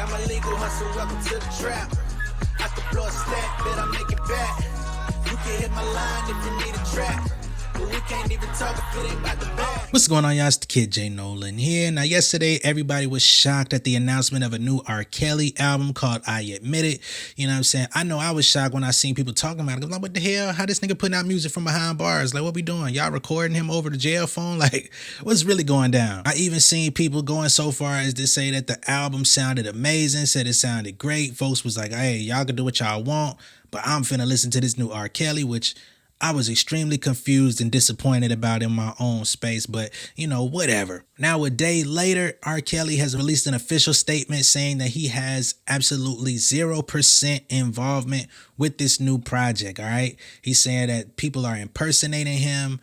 Got my legal hustle, welcome to the trap. I can blow a stack, bet I make it back. You can hit my line if you need a track. But we can't even talk if it ain't about the bag. What's going on, y'all? It's the kid J Nolan here. Now, yesterday, everybody was shocked at the announcement of a new R. Kelly album called I Admit It. You know what I'm saying? I know I was shocked when I seen people talking about it. I'm like, what the hell? How this nigga putting out music from behind bars? Like, what we doing? Y'all recording him over the jail phone? Like, what's really going down? I even seen people going so far as to say that the album sounded amazing, said it sounded great. Folks was like, hey, y'all can do what y'all want, but I'm finna listen to this new R. Kelly, which I was extremely confused and disappointed about in my own space, but you know, whatever. Now, a day later, R. Kelly has released an official statement saying that he has absolutely 0% involvement with this new project, all right? He's saying that people are impersonating him.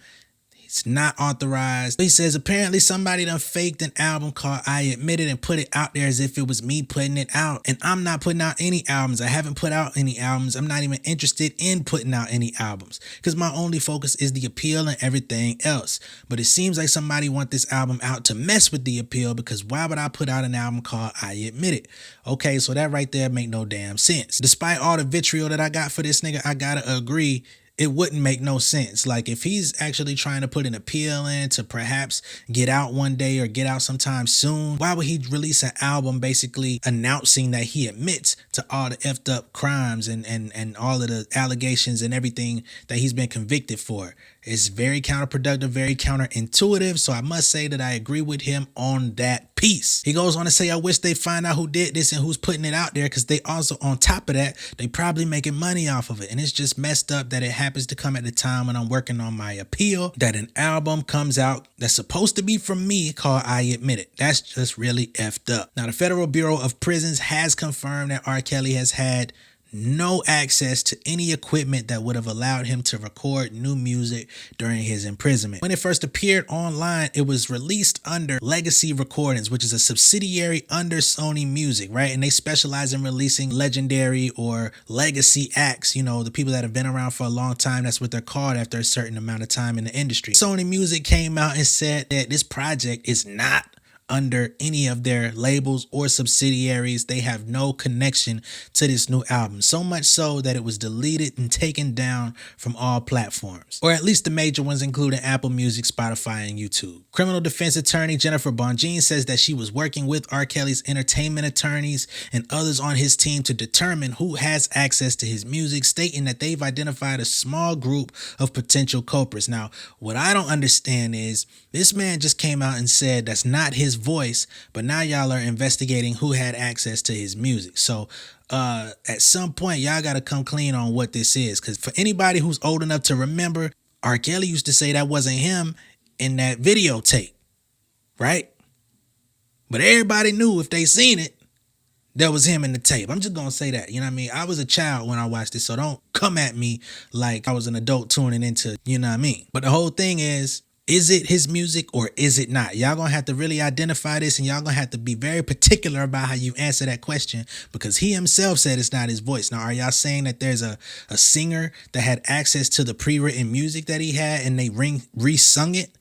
It's not authorized. He says apparently somebody done faked an album called I Admit It and put it out there as if it was me putting it out. And I'm not putting out any albums. I haven't put out any albums. I'm not even interested in putting out any albums because my only focus is the appeal and everything else. But it seems like somebody want this album out to mess with the appeal, because why would I put out an album called I Admit It? Okay, so that right there make no damn sense. Despite all the vitriol that I got for this nigga, I gotta agree, it wouldn't make no sense. Like, if he's actually trying to put an appeal in to perhaps get out one day or get out sometime soon, why would he release an album basically announcing that he admits to all the effed up crimes and all of the allegations and everything that he's been convicted for? It's very counterproductive, very counterintuitive. So I must say that I agree with him on that piece. He goes on to say, I wish they find out who did this and who's putting it out there, because they also, on top of that, they probably making money off of it. And it's just messed up that it happens to come at the time when I'm working on my appeal, that an album comes out that's supposed to be from me called I Admit It. That's just really effed up. Now, the Federal Bureau of Prisons has confirmed that R. Kelly has had no access to any equipment that would have allowed him to record new music during his imprisonment. When it first appeared online, it was released under Legacy Recordings, which is a subsidiary under Sony Music, right? And they specialize in releasing legendary or legacy acts, you know, the people that have been around for a long time. That's what they're called after a certain amount of time in the industry. Sony Music came out and said that this project is not under any of their labels or subsidiaries. They have no connection to this new album, so much so that it was deleted and taken down from all platforms, or at least the major ones, including Apple Music, Spotify, and YouTube. Criminal defense attorney Jennifer Bongine says that she was working with R. Kelly's entertainment attorneys and others on his team to determine who has access to his music, stating that they've identified a small group of potential culprits. Now, what I don't understand is this man just came out and said that's not his voice, but now y'all are investigating who had access to his music. So at some point, y'all got to come clean on what this is, because for anybody who's old enough to remember, R. Kelly used to say that wasn't him in that videotape, right? But everybody knew if they seen it, that was him in the tape. I'm just gonna say that, you know what I mean? I was a child when I watched this, so don't come at me like I was an adult tuning into, you know what I mean? But the whole thing is it his music or is it not? Y'all gonna have to really identify this, and y'all gonna have to be very particular about how you answer that question, because he himself said it's not his voice. Now, are y'all saying that there's a singer that had access to the pre-written music that he had and they re-sung it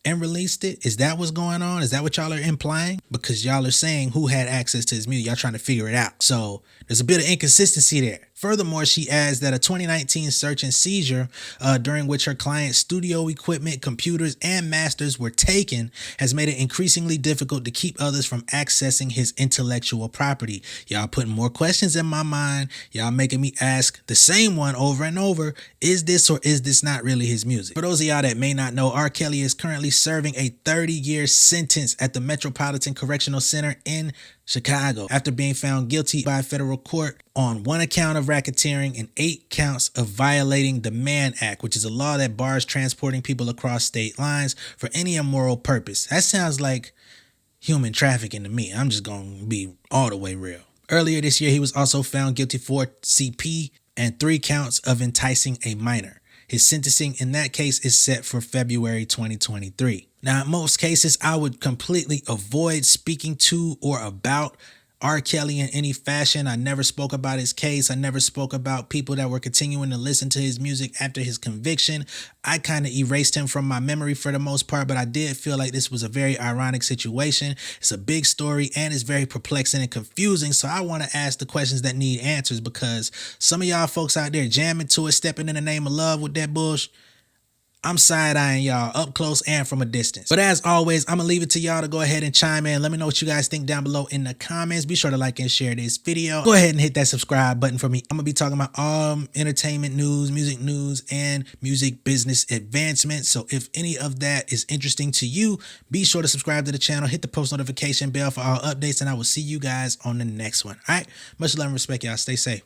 and released it? Is that what's going on? Is that what y'all are implying? Because y'all are saying who had access to his music. Y'all trying to figure it out. So there's a bit of inconsistency there. Furthermore, she adds that a 2019 search and seizure during which her client's studio equipment, computers, and masters were taken has made it increasingly difficult to keep others from accessing his intellectual property. Y'all putting more questions in my mind. Y'all making me ask the same one over and over. Is this or is this not really his music? For those of y'all that may not know, R. Kelly is currently serving a 30-year sentence at the Metropolitan Correctional Center in Chicago after being found guilty by a federal court on 1 account of racketeering and 8 counts of violating the Mann Act, which is a law that bars transporting people across state lines for any immoral purpose. That sounds like human trafficking to me. I'm just going to be all the way real. Earlier this year, he was also found guilty for CP and 3 counts of enticing a minor. His sentencing in that case is set for February 2023. Now, in most cases, I would completely avoid speaking to or about R. Kelly in any fashion. I never spoke about his case. I never spoke about people that were continuing to listen to his music after his conviction. I kind of erased him from my memory for the most part, but I did feel like this was a very ironic situation. It's a big story and it's very perplexing and confusing. So I want to ask the questions that need answers, because some of y'all folks out there jamming to it, stepping in the name of love with that bullshit. I'm side-eyeing y'all up close and from a distance. But as always, I'm gonna leave it to y'all to go ahead and chime in. Let me know what you guys think down below in the comments. Be sure to like and share this video. Go ahead and hit that subscribe button for me. I'm gonna be talking about all entertainment news, and music business advancement. So if any of that is interesting to you, be sure to subscribe to the channel, hit the post notification bell for all updates, and I will see you guys on the next one. All right, much love and respect, y'all. Stay safe.